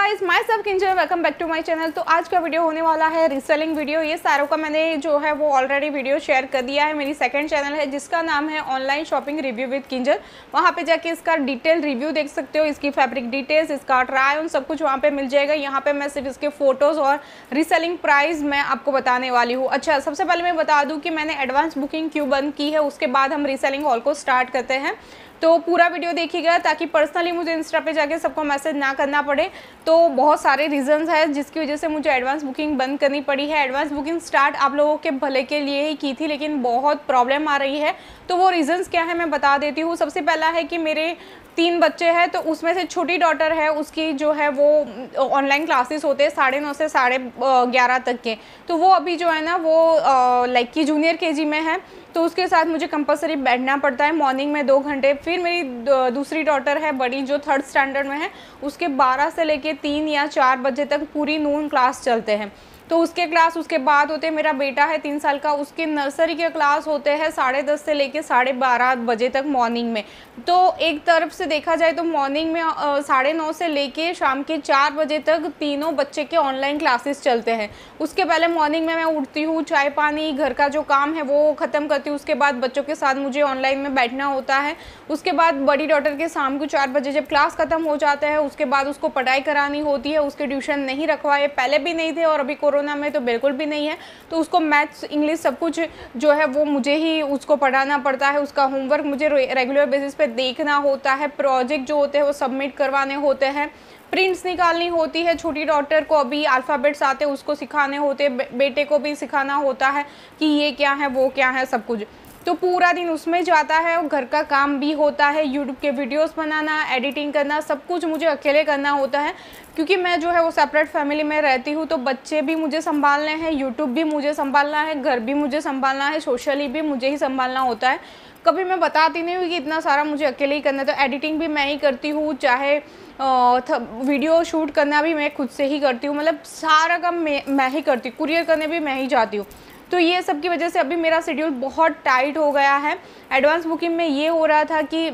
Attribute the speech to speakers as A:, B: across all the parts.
A: Guys, myself Kinjal, welcome back to my channel. तो आज का वीडियो होने वाला है रीसेलिंग वीडियो। ये सारों का मैंने जो है वो ऑलरेडी वीडियो शेयर कर दिया है। मेरी सेकंड चैनल है जिसका नाम है online shopping review with Kinjal. वहाँ पे जाके इसका डिटेल रिव्यू देख सकते हो, इसकी फैब्रिक डिटेल्स, इसका ट्राई ऑन सब कुछ वहाँ पे मिल जाएगा। यहाँ पे मैं सिर्फ इसके फोटोज़ और रीसेलिंग प्राइस मैं आपको बताने वाली हूँ। अच्छा, सबसे पहले मैं बता दूँ कि मैंने एडवांस बुकिंग क्यों बंद की है, उसके बाद हम रीसेलिंग हॉल को स्टार्ट करते हैं। तो पूरा वीडियो देखिएगा ताकि पर्सनली मुझे इंस्टा पे जाके सबको मैसेज ना करना पड़े। तो बहुत सारे रीजंस हैं जिसकी वजह से मुझे एडवांस बुकिंग बंद करनी पड़ी है। एडवांस बुकिंग स्टार्ट आप लोगों के भले के लिए ही की थी, लेकिन बहुत प्रॉब्लम आ रही है। तो वो रीजंस क्या है मैं बता देती हूँ। सबसे पहला है कि मेरे 3 बच्चे हैं, तो उसमें से छोटी डॉटर है, उसकी जो है वो ऑनलाइन क्लासेस होते हैं 9:30 से 11:30 तक के। तो वो अभी जो है ना वो लाइक की जूनियर केजी में है, तो उसके साथ मुझे कंपलसरी बैठना पड़ता है मॉर्निंग में 2 घंटे। फिर मेरी दूसरी डॉटर है बड़ी, जो 3rd स्टैंडर्ड में है, उसके 12 से लेके 3 या 4 बजे तक पूरी नून क्लास चलते हैं। तो उसके क्लास उसके बाद होते हैं। मेरा बेटा है 3 साल का, उसके नर्सरी के क्लास होते हैं 10:30 से लेके 12:30 बजे तक मॉर्निंग में। तो एक तरफ से देखा जाए तो मॉर्निंग में 9:30 से लेके शाम के 4 बजे तक तीनों बच्चे के ऑनलाइन क्लासेस चलते हैं। उसके पहले मॉर्निंग में मैं उठती हूँ, चाय पानी घर का जो काम है वो ख़त्म करती हूँ। उसके बाद बच्चों के साथ मुझे ऑनलाइन में बैठना होता है। उसके बाद बड़ी डॉटर के शाम को 4 बजे जब क्लास ख़त्म हो जाता है, उसके बाद उसको पढ़ाई करानी होती है। उसके ट्यूशन नहीं रखवाए, पहले भी नहीं थे और अभी कोरोना में तो बिल्कुल भी नहीं है। तो उसको मैथ्स, इंग्लिश सब कुछ जो है वो मुझे ही उसको पढ़ाना पड़ता है। उसका होमवर्क मुझे रेगुलर बेसिस पे देखना होता है। प्रोजेक्ट जो होते हैं वो सबमिट करवाने होते हैं। प्रिंट्स निकालनी होती है। छोटी डॉटर को अभी अल्फ़ाबेट्स आते हैं, उसको सिखाने होते हैं। बेटे को भी सिखाना होता है कि ये क्या है वो क्या है सब कुछ। तो पूरा दिन उसमें जाता है। और घर का काम भी होता है, यूट्यूब के वीडियोस बनाना, एडिटिंग करना, सब कुछ मुझे अकेले करना होता है। क्योंकि मैं जो है वो सेपरेट फैमिली में रहती हूँ, तो बच्चे भी मुझे संभालने हैं, यूट्यूब भी मुझे संभालना है, घर भी मुझे संभालना है, सोशली भी मुझे ही संभालना होता है। कभी मैं बताती नहीं हूँ कि इतना सारा मुझे अकेले ही करना है। तो एडिटिंग भी मैं ही करती हूँ, चाहे वीडियो शूट करना भी मैं खुद से ही करती हूँ। मतलब सारा काम मैं ही करती हूँ। कुरियर करने भी मैं ही जाती हूँ। तो ये सब की वजह से अभी मेरा शेड्यूल बहुत टाइट हो गया है। एडवांस बुकिंग में ये हो रहा था कि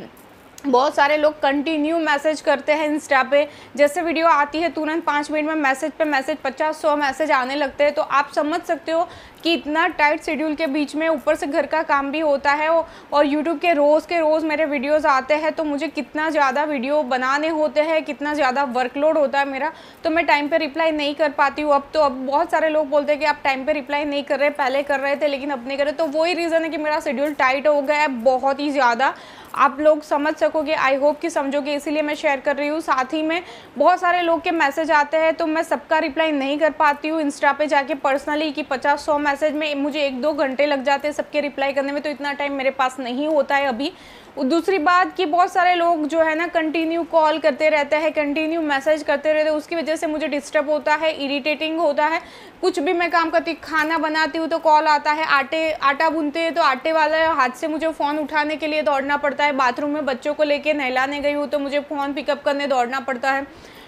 A: बहुत सारे लोग कंटिन्यू मैसेज करते हैं इंस्टा पे। जैसे वीडियो आती है तुरंत 5 मिनट में मैसेज पे मैसेज 50-100 मैसेज आने लगते हैं। तो आप समझ सकते हो कि इतना टाइट शेड्यूल के बीच में ऊपर से घर का काम भी होता है और यूट्यूब के रोज़ मेरे वीडियोस आते हैं। तो मुझे कितना ज़्यादा वीडियो बनाने होते हैं, कितना ज़्यादा वर्कलोड होता है मेरा। तो मैं टाइम पे रिप्लाई नहीं कर पाती हूँ। अब बहुत सारे लोग बोलते हैं कि आप टाइम पे रिप्लाई नहीं कर रहे, पहले कर रहे थे लेकिन अब नहीं कर रहे। तो वही रीज़न है कि मेरा शेड्यूल टाइट हो गया है बहुत ही ज़्यादा। आप लोग समझ सकोगे, आई होप कि समझोगे, इसीलिए मैं शेयर कर रही हूँ। साथ ही में बहुत सारे लोग के मैसेज आते हैं तो मैं सबका रिप्लाई नहीं कर पाती हूँ इंस्टा पे जाके पर्सनली कि 50-100 मैसेज में मुझे 1-2 घंटे लग जाते हैं सबके रिप्लाई करने में। तो इतना टाइम मेरे पास नहीं होता है अभी। दूसरी बात कि बहुत सारे लोग जो है ना कंटिन्यू कॉल करते रहते हैं, कंटिन्यू मैसेज करते रहते हैं। उसकी वजह से मुझे डिस्टर्ब होता है, इरिटेटिंग होता है। कुछ भी मैं काम करती, खाना बनाती हूँ तो कॉल आता है, आटा भूनते हैं तो आटे वाला हाथ से मुझे फ़ोन उठाने के लिए दौड़ना पड़ता है। बाथरूम में बच्चों को लेके नहलाने गई हूँ तो मुझे फ़ोन पिकअप करने दौड़ना पड़ता है,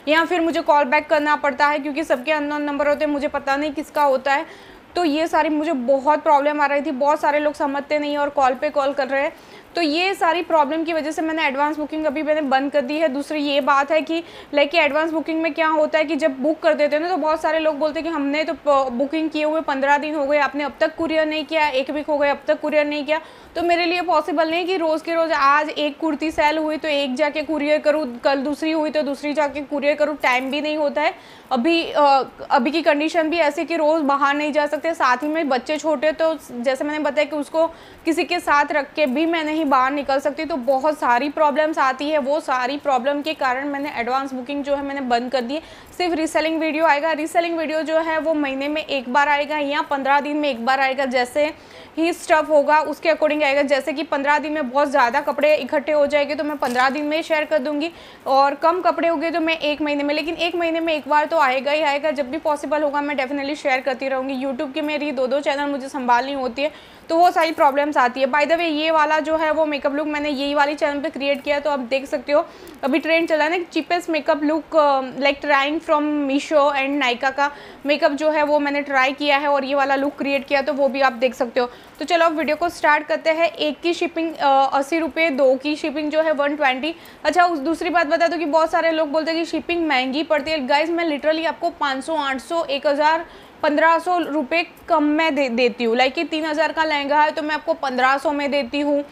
A: या फिर मुझे कॉल बैक करना पड़ता है क्योंकि सबके अननोन नंबर होते हैं, मुझे पता नहीं किसका होता है। तो ये सारी मुझे बहुत प्रॉब्लम आ रही थी। बहुत सारे लोग समझते नहीं और कॉल पे कॉल कर रहे हैं। तो ये सारी प्रॉब्लम की वजह से मैंने एडवांस बुकिंग अभी मैंने बंद कर दी है। दूसरी ये बात है कि लाइक एडवांस बुकिंग में क्या होता है कि जब बुक कर देते हैं ना, तो बहुत सारे लोग बोलते हैं कि हमने तो बुकिंग किए हुए 15 दिन हो गए, आपने अब तक कुरियर नहीं किया, 1 वीक हो गए अब तक कुरियर नहीं किया। तो मेरे लिए पॉसिबल नहीं कि रोज़ के रोज़ आज एक कुर्ती सेल हुई तो एक जाके कुरियर करूँ, कल दूसरी हुई तो दूसरी जाके कुरियर करूँ। टाइम भी नहीं होता है। अभी की कंडीशन भी ऐसी कि रोज़ बाहर नहीं जा सकते। साथ ही में बच्चे छोटे, तो जैसे मैंने बताया कि उसको किसी के साथ रख के भी मैं नहीं बाहर निकल सकती। तो बहुत सारी प्रॉब्लम्स आती है। वो सारी प्रॉब्लम के कारण मैंने एडवांस बुकिंग जो है मैंने बंद कर दी है। सिर्फ रीसेलिंग वीडियो आएगा। रीसेलिंग वीडियो जो है वो महीने में 1 बार आएगा या 15 दिन में 1 बार आएगा। जैसे ही स्टफ़ होगा उसके अकॉर्डिंग आएगा। जैसे कि 15 दिन में बहुत ज़्यादा कपड़े इकट्ठे हो जाएंगे तो मैं 15 दिन में शेयर कर दूँगी, और कम कपड़े हो गए तो मैं 1 महीने में। लेकिन 1 महीने में 1 बार तो आएगा ही आएगा। जब भी पॉसिबल होगा मैं डेफिनेटली शेयर करती रहूँगी। यूट्यूब की मेरी 2-2 चैनल मुझे संभालनी होती है, तो वो सारी प्रॉब्लम्स आती है। बाय द वे ये वाला जो है वो मेकअप लुक मैंने यही वाली चैनल पे क्रिएट किया। तो आप देख सकते हो अभी ट्रेंड चला है ना cheapest makeup look like trying from Meesho and Nykaa का मेकअप जो है वो मैंने ट्राई किया है और ये वाला लुक क्रिएट किया, तो वो भी आप देख सकते हो। तो चलो अब वीडियो को स्टार्ट करते हैं। एक की शिपिंग 80 रुपये, 2 की शिपिंग जो है 120। अच्छा दूसरी बात बता दो कि बहुत सारे लोग बोलते हैं कि शिपिंग महंगी पड़ती है। गाइज मैं लिटरली आपको 500, 800, 1000, 1500 रुपये कम में देती हूँ। लाइक कि 3000 का लहंगा है तो मैं आपको 1500 में देती हूँ,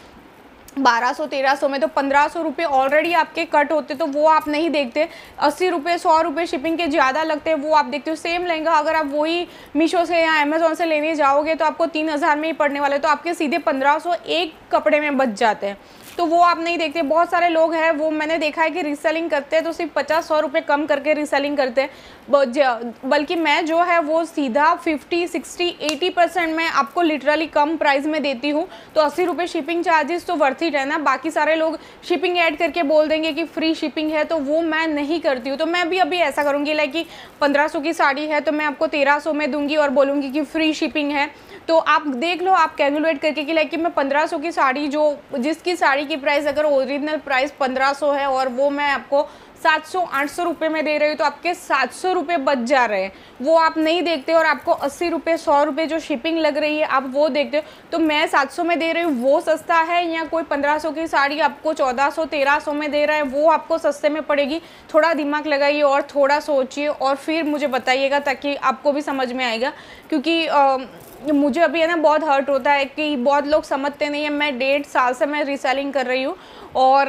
A: 1200, 1300 में। तो 1500 रुपये ऑलरेडी आपके कट होते, तो वो आप नहीं देखते। 80 रुपये, 100 रुपये शिपिंग के ज़्यादा लगते हैं, वो आप देखते हो। सेम लहंगा अगर आप वही मीशो से या अमेज़ॉन से लेने जाओगे तो आपको 3000 में ही पड़ने वाले, तो आपके सीधे 1500 एक कपड़े में बच जाते हैं, तो वो आप नहीं देखते। बहुत सारे लोग हैं वो मैंने देखा है कि रीसेलिंग करते हैं तो सिर्फ 50-100 रुपये कम करके रीसेलिंग करते हैं, बल्कि मैं जो है वो सीधा 50, 60, 80% में आपको लिटरली कम प्राइस में देती हूँ। तो 80 रुपये शिपिंग चार्जेस तो वर्थ इट है ना। बाकी सारे लोग शिपिंग ऐड करके बोल देंगे कि फ्री शिपिंग है, तो वो मैं नहीं करती हूँ। तो मैं भी अभी ऐसा करूँगी लाइक कि 1500 की साड़ी है तो मैं आपको 1300 में दूंगी और बोलूँगी कि फ्री शिपिंग है। तो आप देख लो, आप कैलकुलेट करके कि लाइक कि मैं 1500 की साड़ी जो जिसकी साड़ी की प्राइस अगर ओरिजिनल प्राइस 1500 है और वो मैं आपको 700-800 रुपये में दे रही हूँ, तो आपके 700 रुपये बच जा रहे हैं, वो आप नहीं देखते। और आपको 80 रुपये, 100 रुपये जो शिपिंग लग रही है आप वो देखते हो। तो मैं 700 में दे रही हूँ वो सस्ता है, या कोई 1500 की साड़ी आपको 1400, 1300 में दे रहा है वो आपको सस्ते में पड़ेगी? थोड़ा दिमाग लगाइए और थोड़ा सोचिए और फिर मुझे बताइएगा, ताकि आपको भी समझ में आएगा। क्योंकि मुझे अभी है ना बहुत हर्ट होता है कि बहुत लोग समझते नहीं है। मैं 1.5 साल से मैं रीसेलिंग कर रही हूँ, और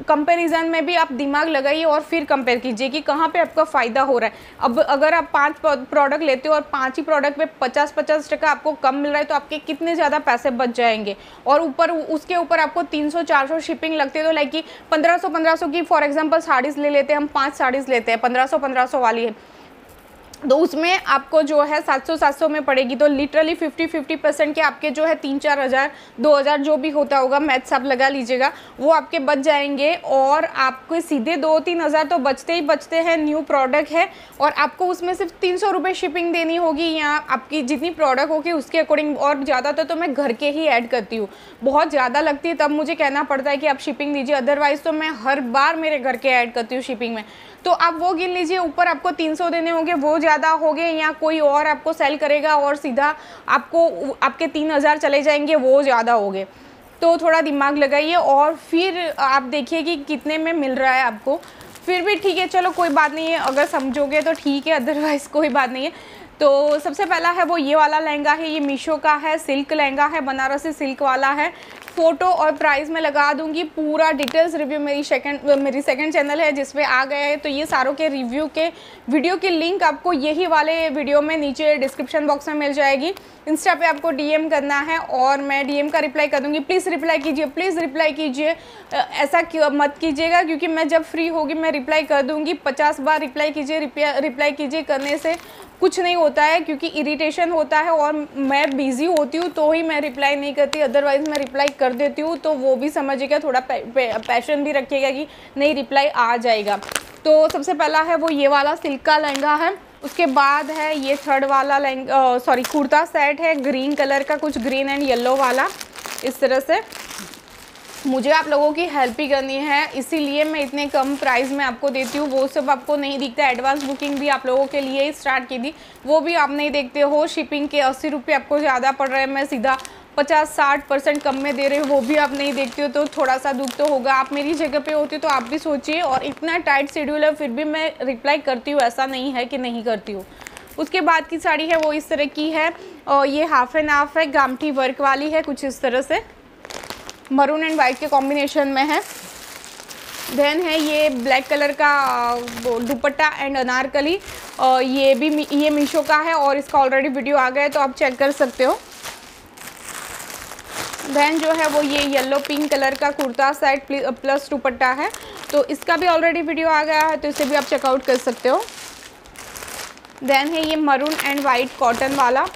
A: कंपैरिजन में भी आप दिमाग लगाइए और फिर कंपेयर कीजिए कि कहाँ पे आपका फ़ायदा हो रहा है। अब अगर आप 5 प्रोडक्ट लेते हो और 5 ही प्रोडक्ट पे 50-50% आपको कम मिल रहा है, तो आपके कितने ज़्यादा पैसे बच जाएंगे। और ऊपर उसके ऊपर आपको 300-400 शिपिंग लगती है। तो लाइक कि 1500 की फॉर एग्जांपल साड़ीज़ ले लेते हैं हम, 5 साड़ीज़ लेते हैं 1500 वाली है, तो उसमें आपको जो है 700 में पड़ेगी। तो लिटरली 50% के आपके जो है 3-4 हज़ार, 2000 जो भी होता होगा, मैथ्स आप लगा लीजिएगा, वो आपके बच जाएंगे। और आपको सीधे 2-3 हज़ार तो बचते ही बचते हैं। न्यू प्रोडक्ट है और आपको उसमें सिर्फ 300 रुपये शिपिंग देनी होगी, या आपकी जितनी प्रोडक्ट होगी उसके अकॉर्डिंग। और ज़्यादातर तो मैं घर के ही ऐड करती हूँ, बहुत ज़्यादा लगती है तब मुझे कहना पड़ता है कि आप शिपिंग दीजिए, अदरवाइज़ तो मैं हर बार मेरे घर के ऐड करती हूँ शिपिंग में। तो आप वो गिन लीजिए, ऊपर आपको 300 देने होंगे, वो ज़्यादा हो गए, या कोई और आपको सेल करेगा और सीधा आपको आपके 3000 चले जाएंगे, वो ज़्यादा हो गए। तो थोड़ा दिमाग लगाइए और फिर आप देखिए कि कितने में मिल रहा है आपको। फिर भी ठीक है, चलो कोई बात नहीं है, अगर समझोगे तो ठीक है, अदरवाइज़ कोई बात नहीं है। तो सबसे पहला है वो ये वाला लहंगा है, ये मीशो का है, सिल्क लहंगा है, बनारसी सिल्क वाला है। फ़ोटो और प्राइस में लगा दूंगी, पूरा डिटेल्स रिव्यू मेरी सेकंड चैनल है जिस पे आ गए हैं। तो ये सारों के रिव्यू के वीडियो की लिंक आपको यही वाले वीडियो में नीचे डिस्क्रिप्शन बॉक्स में मिल जाएगी। इंस्टा पे आपको डीएम करना है और मैं डीएम का रिप्लाई कर दूंगी। प्लीज़ रिप्लाई कीजिए, प्लीज़ रिप्लाई कीजिए, ऐसा मत कीजिएगा, क्योंकि मैं जब फ्री होगी मैं रिप्लाई कर दूंगी। 50 बार रिप्लाई कीजिए, रिप्लाई कीजिए करने से कुछ नहीं होता है, क्योंकि इरिटेशन होता है और मैं बिज़ी होती हूँ तो ही मैं रिप्लाई नहीं करती, अदरवाइज़ मैं रिप्लाई कर देती हूँ। तो वो भी समझिएगा, थोड़ा पैशन भी रखिएगा कि नहीं रिप्लाई आ जाएगा। तो सबसे पहला है वो ये वाला सिल्क का लहंगा है। उसके बाद है ये थर्ड वाला लहंगा, सॉरी कुर्ता सेट है ग्रीन कलर का, कुछ ग्रीन एंड येलो वाला। इस तरह से मुझे आप लोगों की हेल्प ही करनी है, इसीलिए मैं इतने कम प्राइस में आपको देती हूँ। वो सब आपको नहीं दिखता। एडवांस बुकिंग भी आप लोगों के लिए ही स्टार्ट की थी, वो भी आप नहीं देखते हो। शिपिंग के 80 रुपये आपको ज़्यादा पड़ रहे हैं, मैं सीधा 50-60% कम में दे रही हूँ, वो भी आप नहीं देखते हो। तो थोड़ा सा दुख तो होगा। आप मेरी जगह पे होती हो तो आप भी सोचिए। और इतना टाइट शेड्यूल है फिर भी मैं रिप्लाई करती हूँ, ऐसा नहीं है कि नहीं करती हूँ। उसके बाद की साड़ी है वो इस तरह की है, और ये हाफ एंड हाफ है, गामठी वर्क वाली है, कुछ इस तरह से मरून एंड वाइट के कॉम्बिनेशन में है। देन है ये ब्लैक कलर का दुपट्टा एंड अनारकली, ये मीशो का है और इसका ऑलरेडी वीडियो आ गया है तो आप चेक कर सकते हो। देन जो है वो ये येलो पिंक कलर का कुर्ता सेट प्लस दुपट्टा है, तो इसका भी ऑलरेडी वीडियो आ गया है तो इसे भी आप चेकआउट कर सकते हो। देन है ये मरून एंड वाइट कॉटन वाला,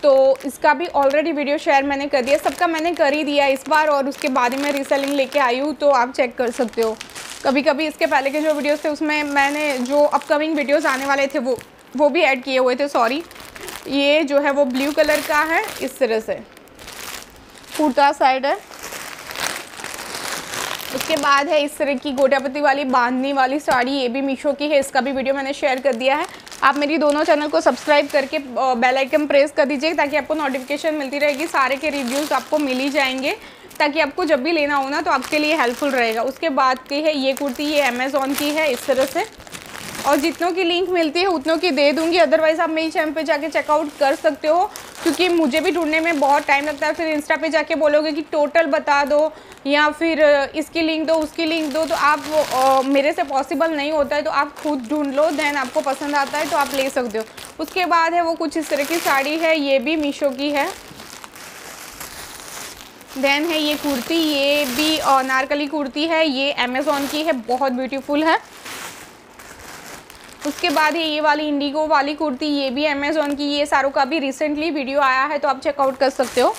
A: तो इसका भी ऑलरेडी वीडियो शेयर मैंने कर दिया, सबका मैंने कर ही दिया इस बार, और उसके बाद ही मैं रीसेलिंग लेके आई हूँ तो आप चेक कर सकते हो। कभी कभी इसके पहले के जो वीडियोस थे उसमें मैंने जो अपकमिंग वीडियोस आने वाले थे वो भी ऐड किए हुए थे, सॉरी। ये जो है वो ब्लू कलर का है, इस तरह से कुर्ता साइड है उसके बाद है इस तरह की गोटापति वाली बांधनी वाली साड़ी, ये भी मीशो की है, इसका भी वीडियो मैंने शेयर कर दिया है। आप मेरी दोनों चैनल को सब्सक्राइब करके बेल आइकन प्रेस कर दीजिए ताकि आपको नोटिफिकेशन मिलती रहेगी, सारे के रिव्यूज़ आपको मिल ही जाएंगे, ताकि आपको जब भी लेना हो ना तो आपके लिए हेल्पफुल रहेगा। उसके बाद की है ये कुर्ती, ये अमेज़ॉन की है इस तरह से, और जितनों की लिंक मिलती है उतनों की दे दूंगी, अदरवाइज़ आप मेरी चैनल पे जाके चेकआउट कर सकते हो, क्योंकि मुझे भी ढूंढने में बहुत टाइम लगता है। फिर इंस्टा पे जाके बोलोगे कि टोटल बता दो या फिर इसकी लिंक दो उसकी लिंक दो, तो आप मेरे से पॉसिबल नहीं होता है, तो आप खुद ढूंढ लो, देन आपको पसंद आता है तो आप ले सकते हो। उसके बाद है वो कुछ इस तरह की साड़ी है, ये भी मीशो की है। देन है ये कुर्ती, ये भी अनारकली कुर्ती है, ये अमेज़ॉन की है, बहुत ब्यूटीफुल है। उसके बाद है ये वाली इंडिगो वाली कुर्ती, ये भी अमेज़ॉन की, ये सारों का भी रिसेंटली वीडियो आया है तो आप चेकआउट कर सकते हो।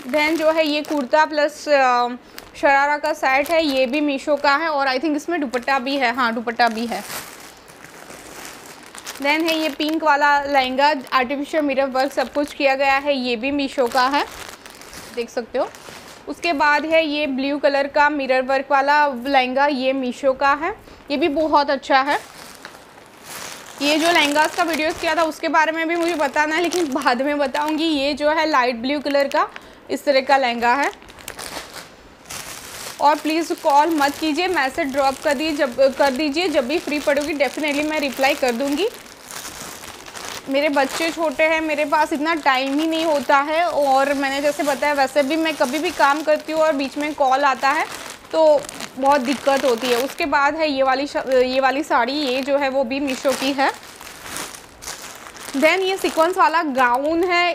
A: देन जो है ये कुर्ता प्लस शरारा का सेट है, ये भी मीशो का है, और आई थिंक इसमें दुपट्टा भी है, हाँ दुपट्टा भी है। देन है ये पिंक वाला लहंगा, आर्टिफिशियल मिरर वर्क सब कुछ किया गया है, ये भी मीशो का है, देख सकते हो। उसके बाद है ये ब्लू कलर का मिरर वर्क वाला लहंगा, ये मीशो का है, ये भी बहुत अच्छा है। ये जो लहंगा का वीडियोस किया था उसके बारे में भी मुझे बताना है, लेकिन बाद में बताऊंगी। ये जो है लाइट ब्लू कलर का इस तरह का लहंगा है, और प्लीज़ कॉल मत कीजिए, मैसेज ड्रॉप कर दीजिए जब भी फ्री पड़ोगी, डेफिनेटली मैं रिप्लाई कर दूंगी। मेरे बच्चे छोटे हैं, मेरे पास इतना टाइम ही नहीं होता है, और मैंने जैसे बताया वैसे भी मैं कभी भी काम करती हूँ और बीच में कॉल आता है तो बहुत दिक्कत होती है। उसके बाद है ये वाली साड़ी, ये जो है वो भी मीशो की है। देन ये सीक्वेंस वाला गाउन है,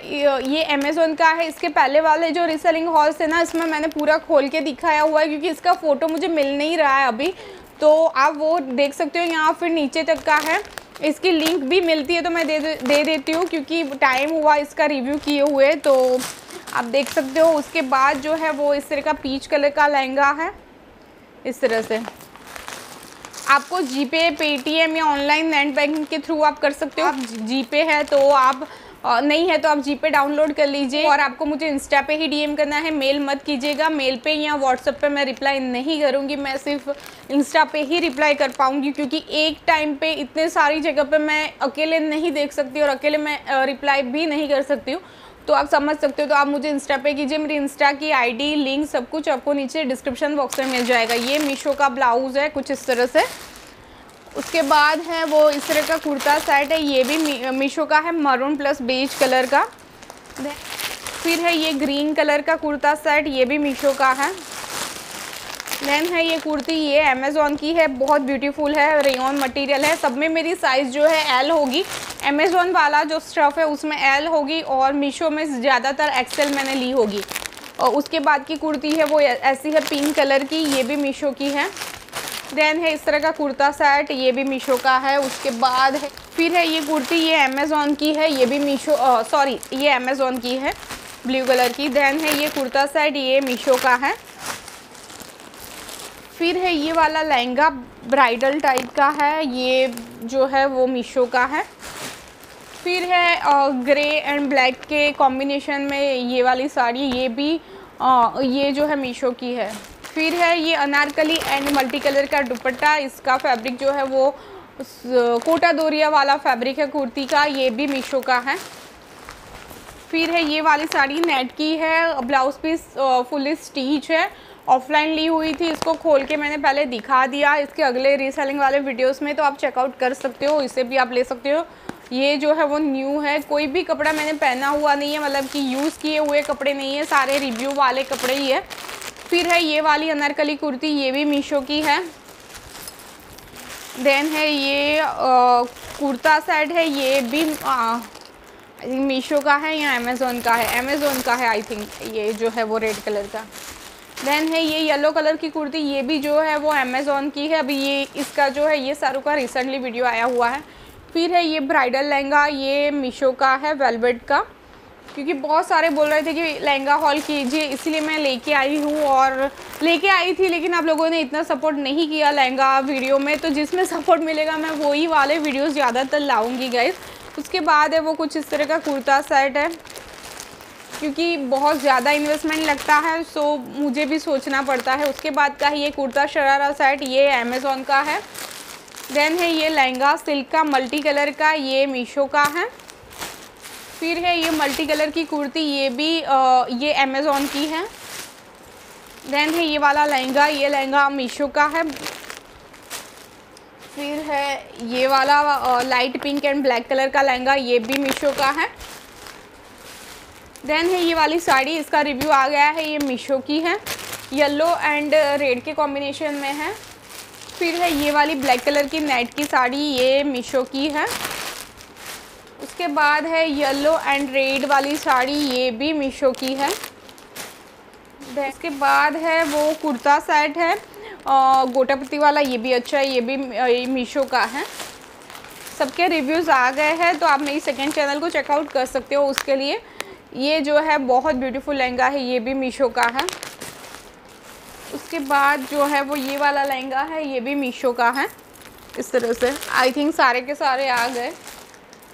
A: ये अमेज़ॉन का है। इसके पहले वाले जो रीसेलिंग हॉल्स है ना, इसमें मैंने पूरा खोल के दिखाया हुआ है, क्योंकि इसका फ़ोटो मुझे मिल नहीं रहा है अभी, तो आप वो देख सकते हो, यहाँ फिर नीचे तक का है। इसकी लिंक भी मिलती है तो मैं दे देती हूँ, क्योंकि टाइम हुआ इसका रिव्यू किए हुए, तो आप देख सकते हो। उसके बाद जो है वो इस तरह का पीच कलर का लहंगा है, इस तरह से। आपको जीपे, पेटीएम या ऑनलाइन नेट बैंकिंग के थ्रू आप कर सकते हो। आप जीपे है तो आप नहीं है तो आप जीपे डाउनलोड कर लीजिए, और आपको मुझे इंस्टा पे ही डीएम करना है, मेल मत कीजिएगा। मेल पे या व्हाट्सएप पे मैं रिप्लाई नहीं करूँगी, मैं सिर्फ इंस्टा पे ही रिप्लाई कर पाऊँगी, क्योंकि एक टाइम पे इतने सारी जगह पे मैं अकेले नहीं देख सकती और अकेले मैं रिप्लाई भी नहीं कर सकती हूँ, तो आप समझ सकते हो। तो आप मुझे इंस्टा पे कीजिए, मेरी इंस्टा की आईडी लिंक सब कुछ आपको नीचे डिस्क्रिप्शन बॉक्स में मिल जाएगा। ये मीशो का ब्लाउज़ है कुछ इस तरह से। उसके बाद है वो इस तरह का कुर्ता सेट है, ये भी मीशो का है, मरून प्लस बेज कलर का। फिर है ये ग्रीन कलर का कुर्ता सेट, ये भी मीशो का है। देन है ये कुर्ती, ये अमेज़ॉन की है, बहुत ब्यूटीफुल है, रेयॉन मटेरियल है। सब में मेरी साइज़ जो है एल होगी, अमेज़ॉन वाला जो स्टफ़ है उसमें एल होगी, और मीशो में ज़्यादातर एक्सेल मैंने ली होगी। और उसके बाद की कुर्ती है वो ऐसी है पिंक कलर की, ये भी मीशो की है। देन है इस तरह का कुर्ता सेट, ये भी मीशो का है। उसके बाद है फिर है ये कुर्ती, ये अमेज़ॉन की है, ये भी ये अमेज़ॉन की है, ब्लू कलर की। देन है ये कुर्ता सेट, ये मीशो का है। फिर है ये वाला लहंगा ब्राइडल टाइप का है, ये जो है वो मीशो का है। फिर है ग्रे एंड ब्लैक के कॉम्बिनेशन में ये वाली साड़ी, ये भी ये जो है मीशो की है। फिर है ये अनारकली एंड मल्टी कलर का दुपट्टा, इसका फैब्रिक जो है वो कोटा दोरिया वाला फैब्रिक है कुर्ती का, ये भी मीशो का है। फिर है ये वाली साड़ी नेट की है, ब्लाउज पीस फुल स्टिच है, ऑफलाइन ली हुई थी, इसको खोल के मैंने पहले दिखा दिया इसके अगले रीसेलिंग वाले वीडियोस में, तो आप चेकआउट कर सकते हो, इसे भी आप ले सकते हो। ये जो है वो न्यू है, कोई भी कपड़ा मैंने पहना हुआ नहीं है, मतलब कि यूज़ किए हुए कपड़े नहीं है, सारे रिव्यू वाले कपड़े ही है। फिर है ये वाली अनारकली कुर्ती, ये भी मीशो की है। देन है ये कुर्ता सेट है, ये भी आई थिंक मीशो का है या अमेज़ॉन का है, अमेज़ॉन का है आई थिंक, ये जो है वो रेड कलर का। देन है ये येलो कलर की कुर्ती, ये भी जो है वो अमेज़ॉन की है। अभी ये इसका जो है ये सारों का रिसेंटली वीडियो आया हुआ है। फिर है ये ब्राइडल लहंगा, ये मीशो का है, वेलवेट का, क्योंकि बहुत सारे बोल रहे थे कि लहंगा हॉल कीजिए, इसलिए मैं लेके आई हूँ, और लेके आई थी लेकिन आप लोगों ने इतना सपोर्ट नहीं किया लहंगा वीडियो में, तो जिसमें सपोर्ट मिलेगा मैं वही वाले वीडियोस ज़्यादातर लाऊंगी गाइस। उसके बाद है वो कुछ इस तरह का कुर्ता सेट है, क्योंकि बहुत ज़्यादा इन्वेस्टमेंट लगता है, सो मुझे भी सोचना पड़ता है। उसके बाद का ये कुर्ता शरारा सेट, ये अमेज़ॉन का है। देन है ये लहंगा सिल्क का मल्टी कलर का, ये मीशो का है। फिर है ये मल्टी कलर की कुर्ती, ये भी ये अमेज़ॉन की है। देन है ये वाला लहंगा, ये लहंगा मीशो का है। फिर है ये वाला light pink and black colour का लहंगा, ये भी मीशो का है। देन है ये वाली साड़ी, इसका रिव्यू आ गया है, ये मीशो की है, येलो एंड रेड के कॉम्बिनेशन में है। फिर है ये वाली ब्लैक कलर की नेट की साड़ी, ये मीशो की है। उसके बाद है येलो एंड रेड वाली साड़ी, ये भी मीशो की है। इसके बाद है वो कुर्ता सेट है गोटा पत्ती वाला, ये भी अच्छा है, ये भी मीशो का है। सबके रिव्यूज़ आ गए हैं, तो आप मेरी सेकंड चैनल को चेकआउट कर सकते हो उसके लिए। ये जो है बहुत ब्यूटीफुल लहंगा है, ये भी मीशो का है। उसके बाद जो है वो ये वाला लहंगा है, ये भी मीशो का है। इस तरह से आई थिंक सारे के सारे आ गए।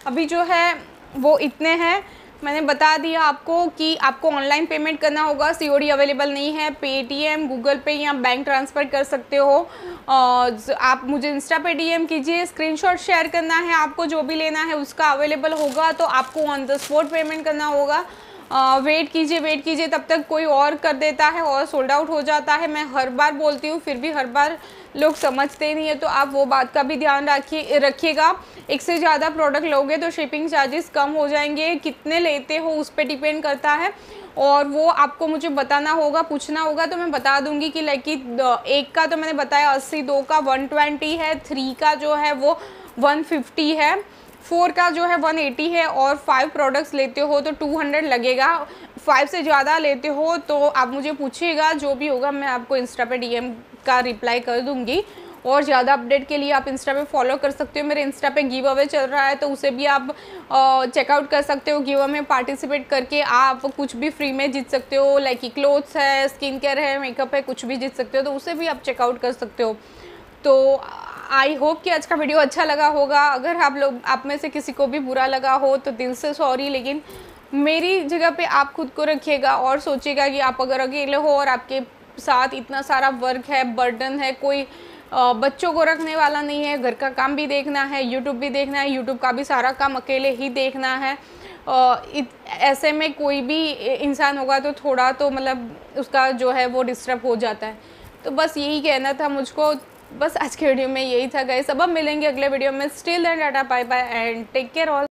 A: अभी जो है वो इतने हैं। मैंने बता दिया आपको कि आपको ऑनलाइन पेमेंट करना होगा, सीओडी अवेलेबल नहीं है। पेटीएम, गूगल पे या बैंक ट्रांसफ़र कर सकते हो। आप मुझे इंस्टा पे डीएम कीजिए, स्क्रीनशॉट शेयर करना है, आपको जो भी लेना है उसका अवेलेबल होगा तो आपको ऑन द स्पॉट पेमेंट करना होगा। वेट कीजिए तब तक कोई और कर देता है और सोल्ड आउट हो जाता है। मैं हर बार बोलती हूँ, फिर भी हर बार लोग समझते नहीं है, तो आप वो बात का भी ध्यान रखिएगा। एक से ज़्यादा प्रोडक्ट लोगे तो शिपिंग चार्जेस कम हो जाएंगे। कितने लेते हो उस पर डिपेंड करता है, और वो आपको मुझे बताना होगा, पूछना होगा, तो मैं बता दूंगी कि लाइक कि एक का तो मैंने बताया 80, 2 का 120 है, 3 का जो है वो 150 है, 4 का जो है 180 है, और 5 प्रोडक्ट्स लेते हो तो 200 लगेगा। 5 से ज़्यादा लेते हो तो आप मुझे पूछिएगा, जो भी होगा मैं आपको इंस्टा पे डीएम का रिप्लाई कर दूंगी। और ज़्यादा अपडेट के लिए आप इंस्टा पे फॉलो कर सकते हो। मेरे इंस्टा पे गिव अवे चल रहा है, तो उसे भी आप चेकआउट कर सकते हो। गिव अवे में पार्टिसिपेट करके आप कुछ भी फ्री में जीत सकते हो, लाइक कि क्लोथ्स है, स्किन केयर है, मेकअप है, कुछ भी जीत सकते हो, तो उसे भी आप चेकआउट कर सकते हो। तो आई होप कि आज का वीडियो अच्छा लगा होगा। अगर आप में से किसी को भी बुरा लगा हो तो दिल से सॉरी, लेकिन मेरी जगह पे आप खुद को रखिएगा और सोचिएगा कि आप अगर अकेले हो और आपके साथ इतना सारा वर्क है, बर्डन है, कोई बच्चों को रखने वाला नहीं है, घर का काम भी देखना है, यूट्यूब भी देखना है, यूट्यूब का भी सारा काम अकेले ही देखना है, ऐसे में कोई भी इंसान होगा तो थोड़ा तो मतलब उसका जो है वो डिस्टर्ब हो जाता है। तो बस यही कहना था मुझको। बस आज के वीडियो में यही था गाइस। अब मिलेंगे अगले वीडियो में। Still then tata, bye bye and take care all.